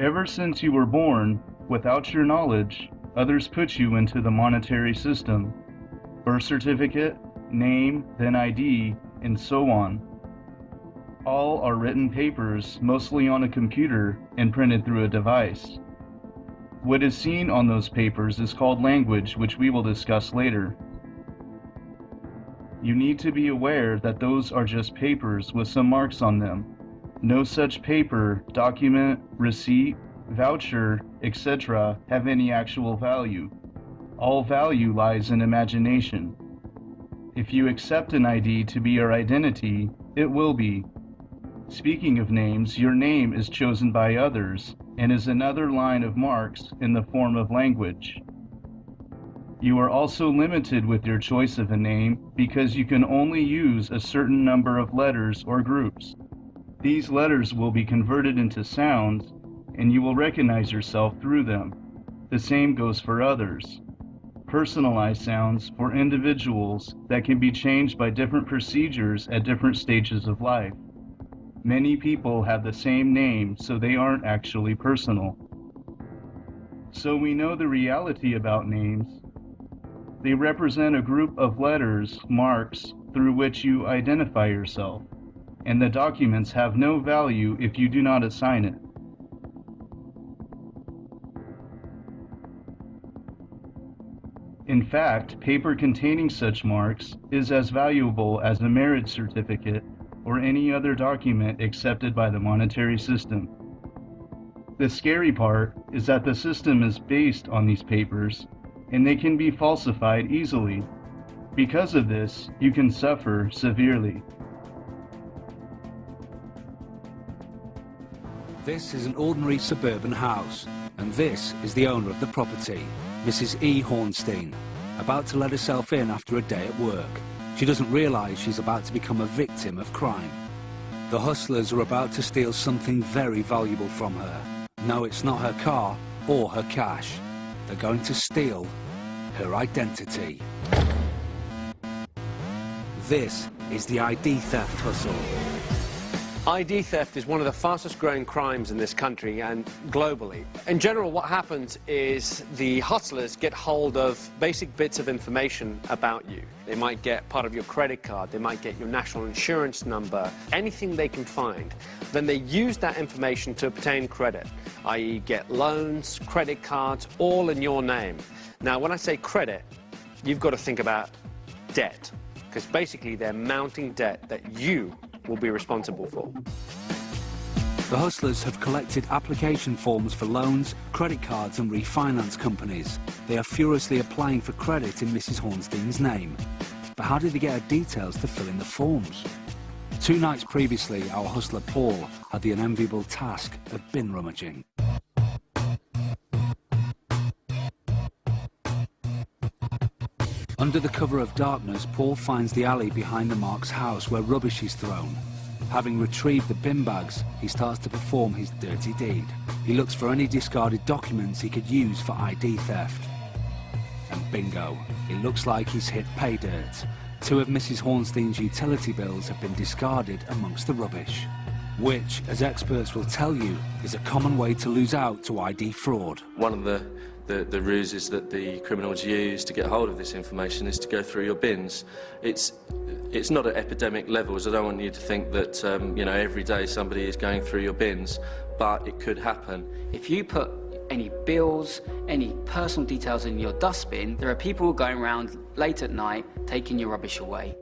Ever since you were born, without your knowledge, others put you into the monetary system. Birth certificate, name, then ID, and so on. All are written papers, mostly on a computer and printed through a device. What is seen on those papers is called language, which we will discuss later. You need to be aware that those are just papers with some marks on them. No such paper, document, receipt, voucher, etc. have any actual value. All value lies in imagination. If you accept an ID to be your identity, it will be. Speaking of names, your name is chosen by others and is another line of marks in the form of language. You are also limited with your choice of a name because you can only use a certain number of letters or groups. These letters will be converted into sounds, and you will recognize yourself through them. The same goes for others. Personalized sounds for individuals that can be changed by different procedures at different stages of life. Many people have the same name, so they aren't actually personal. So we know the reality about names. They represent a group of letters, marks, through which you identify yourself, and the documents have no value if you do not assign it. In fact, paper containing such marks is as valuable as a marriage certificate or any other document accepted by the monetary system. The scary part is that the system is based on these papers, and they can be falsified easily. Because of this, you can suffer severely. This is an ordinary suburban house, and this is the owner of the property, Mrs. E. Hornstein, about to let herself in after a day at work. She doesn't realise she's about to become a victim of crime. The hustlers are about to steal something very valuable from her. No, it's not her car or her cash. They're going to steal her identity. This is the ID theft hustle. ID theft is one of the fastest growing crimes in this country and globally. In general, what happens is the hustlers get hold of basic bits of information about you. They might get part of your credit card, they might get your national insurance number, anything they can find. Then they use that information to obtain credit, i.e. get loans, credit cards, all in your name. Now, when I say credit, you've got to think about debt, because basically they're mounting debt that you will be responsible for. The hustlers have collected application forms for loans, credit cards and refinance companies. They are furiously applying for credit in Mrs. Hornstein's name. But how did they get her details to fill in the forms? 2 nights previously, our hustler Paul had the unenviable task of bin rummaging. Under the cover of darkness, Paul finds the alley behind the Mark's house where rubbish is thrown. Having retrieved the bin bags, he starts to perform his dirty deed. He looks for any discarded documents he could use for ID theft. And bingo, it looks like he's hit pay dirt. 2 of Mrs. Hornstein's utility bills have been discarded amongst the rubbish, which, as experts will tell you, is a common way to lose out to ID fraud. One of the ruses that the criminals use to get hold of this information is to go through your bins. It's not at epidemic levels. I don't want you to think that you know, every day somebody is going through your bins, but it could happen. If you put any bills, any personal details in your dustbin, there are people going around late at night taking your rubbish away.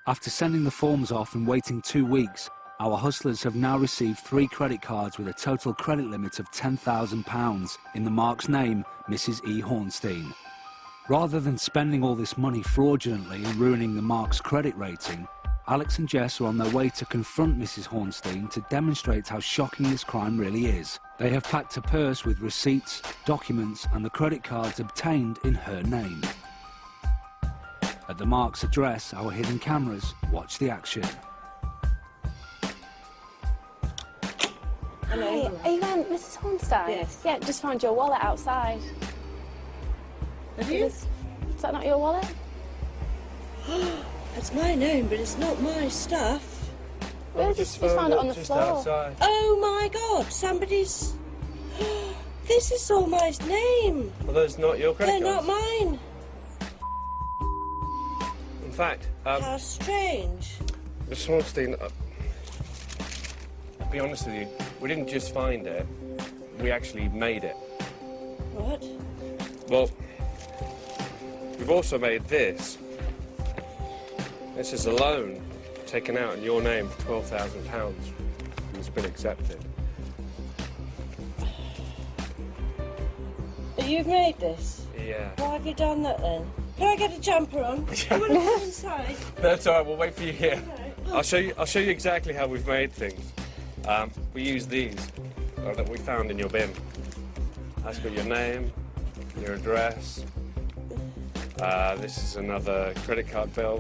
After sending the forms off and waiting 2 weeks, our hustlers have now received 3 credit cards with a total credit limit of £10,000 in the Mark's name, Mrs. E. Hornstein. Rather than spending all this money fraudulently and ruining the Mark's credit rating, Alex and Jess are on their way to confront Mrs. Hornstein to demonstrate how shocking this crime really is. They have packed a purse with receipts, documents and the credit cards obtained in her name. At the Mark's address, our hidden cameras watch the action. Hello. Hi, are you going, Mrs. Hornstein? Yes. Yeah, just found your wallet outside. Have you? Is that not your wallet? That's my name, but it's not my stuff. We just found it on the floor. outside. Oh my God! Somebody's. This is somebody's name. Well, those not your credit They're cards. not mine. In fact, How strange. Miss Hornstein, I'll be honest with you, we didn't just find it, we actually made it. What? Well, we've also made this. This is a loan taken out in your name for £12,000, and it's been accepted. You've made this? Yeah. Why have you done that then? Can I get a jumper on? I want to go inside. That's all right, we'll wait for you here. I'll show you exactly how we've made things. We use these that we found in your bin. That's got your name, your address. This is another credit card bill.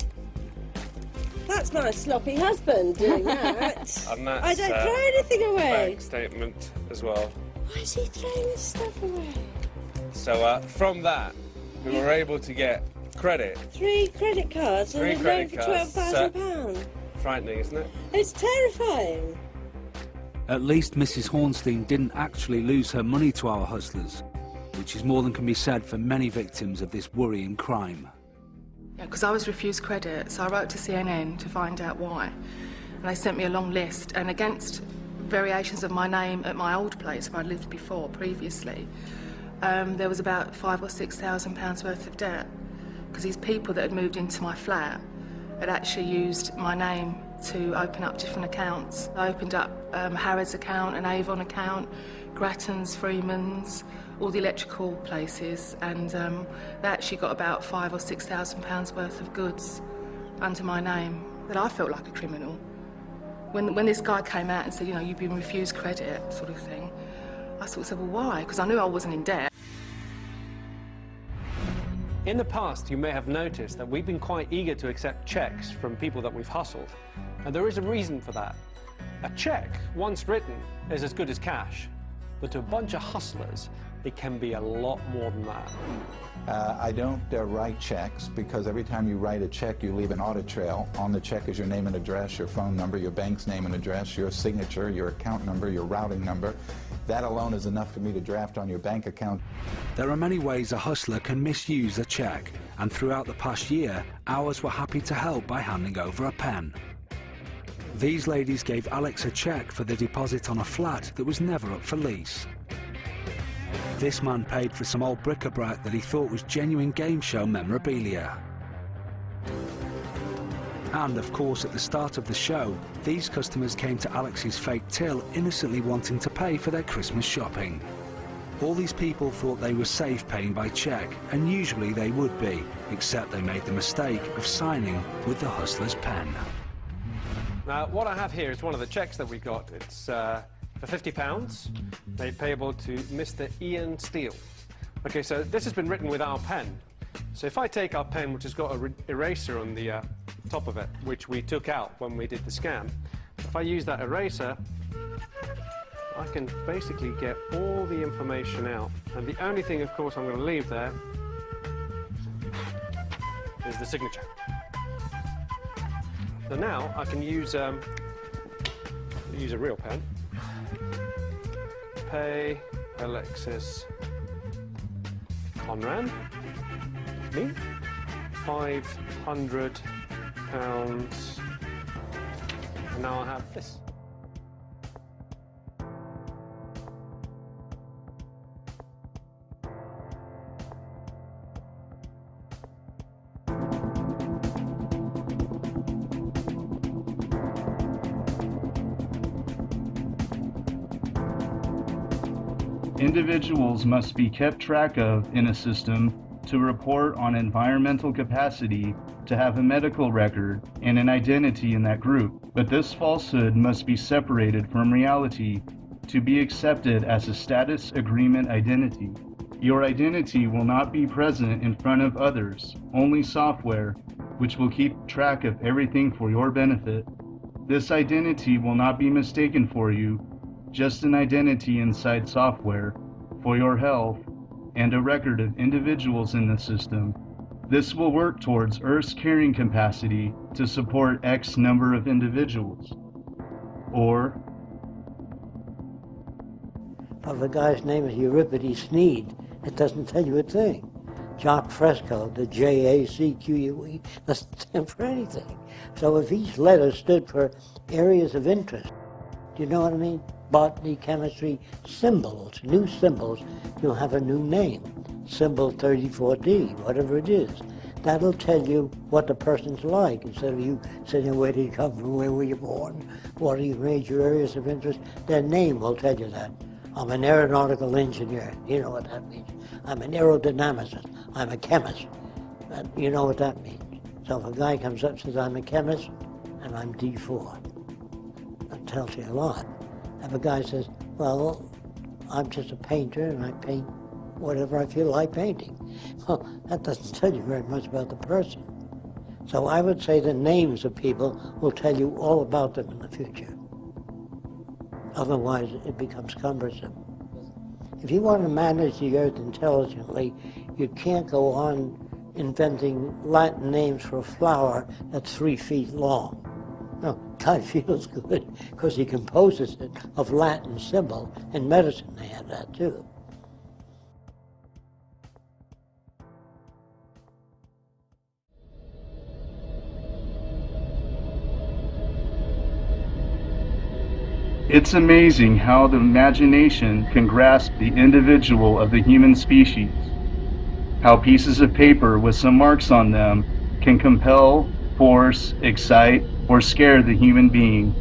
That's my sloppy husband doing that. And that's, I don't throw anything away. Bank statement as well. Why is he throwing this stuff away? So from that, we were able to get credit. 3 credit cards and Three a loan credit for cards. £12,000. Frightening, isn't it? It's terrifying. At least Mrs. Hornstein didn't actually lose her money to our hustlers, which is more than can be said for many victims of this worrying crime. Yeah, because I was refused credit, so I wrote to CNN to find out why. And they sent me a long list, and against variations of my name at my old place where I lived previously, there was about £5,000 or £6,000 worth of debt. Because these people that had moved into my flat had actually used my name to open up different accounts. I opened up Harrods account, an Avon account, Grattan's, Freeman's, all the electrical places, and they actually got about £5,000 or £6,000 worth of goods under my name. That I felt like a criminal. When this guy came out and said, you know, you've been refused credit, sort of thing, I sort of said, well, why? Because I knew I wasn't in debt. In the past, you may have noticed that we've been quite eager to accept checks from people that we've hustled. And there is a reason for that. A check, once written, is as good as cash. But to a bunch of hustlers, it can be a lot more than that. I don't write checks because every time you write a check, you leave an audit trail. On the check is your name and address, your phone number, your bank's name and address, your signature, your account number, your routing number. That alone is enough for me to draft on your bank account. There are many ways a hustler can misuse a cheque, and throughout the past year, ours were happy to help by handing over a pen. These ladies gave Alex a cheque for the deposit on a flat that was never up for lease. This man paid for some old bric-a-brac that he thought was genuine game show memorabilia. And of course, at the start of the show, these customers came to Alex's fake till innocently wanting to pay for their Christmas shopping. All these people thought they were safe paying by cheque, and usually they would be, except they made the mistake of signing with the hustler's pen. Now, what I have here is one of the checks that we got. It's for £50, made payable to Mr. Ian Steele. Okay, so this has been written with our pen. So if I take our pen, which has got an eraser on the top of it, which we took out when we did the scan, if I use that eraser, I can basically get all the information out. And the only thing, of course, I'm going to leave there is the signature. So now I can use a real pen. Pay Alexis Conran, me, £500, and now I have this. Individuals must be kept track of in a system to report on environmental capacity, to have a medical record, and an identity in that group. But this falsehood must be separated from reality to be accepted as a status agreement identity. Your identity will not be present in front of others, only software, which will keep track of everything for your benefit. This identity will not be mistaken for you, just an identity inside software, for your health, and a record of individuals in the system. This will work towards Earth's carrying capacity to support X number of individuals. Or, if the guy's name is Euripides Sneed, it doesn't tell you a thing. Jacques Fresco, the J-A-C-Q-U-E, doesn't stand for anything. So if each letter stood for areas of interest, do you know what I mean? Botany, chemistry, symbols, new symbols, you'll have a new name. Symbol 34D, whatever it is. That'll tell you what the person's like, instead of you saying, where did you come from, where were you born, what are your major areas of interest. Their name will tell you that. I'm an aeronautical engineer, you know what that means. I'm an aerodynamicist, I'm a chemist, you know what that means. So if a guy comes up and says, I'm a chemist, and I'm D4, that tells you a lot. If a guy says, well, I'm just a painter and I paint whatever I feel like painting, well, that doesn't tell you very much about the person. So I would say the names of people will tell you all about them in the future. Otherwise, it becomes cumbersome. If you want to manage the earth intelligently, you can't go on inventing Latin names for a flower that's 3 feet long. No, guy feels good because he composes it of Latin symbol. In medicine, they have that too. it's amazing how the imagination can grasp the individual of the human species. How pieces of paper with some marks on them can compel, force, excite, or scare the human being.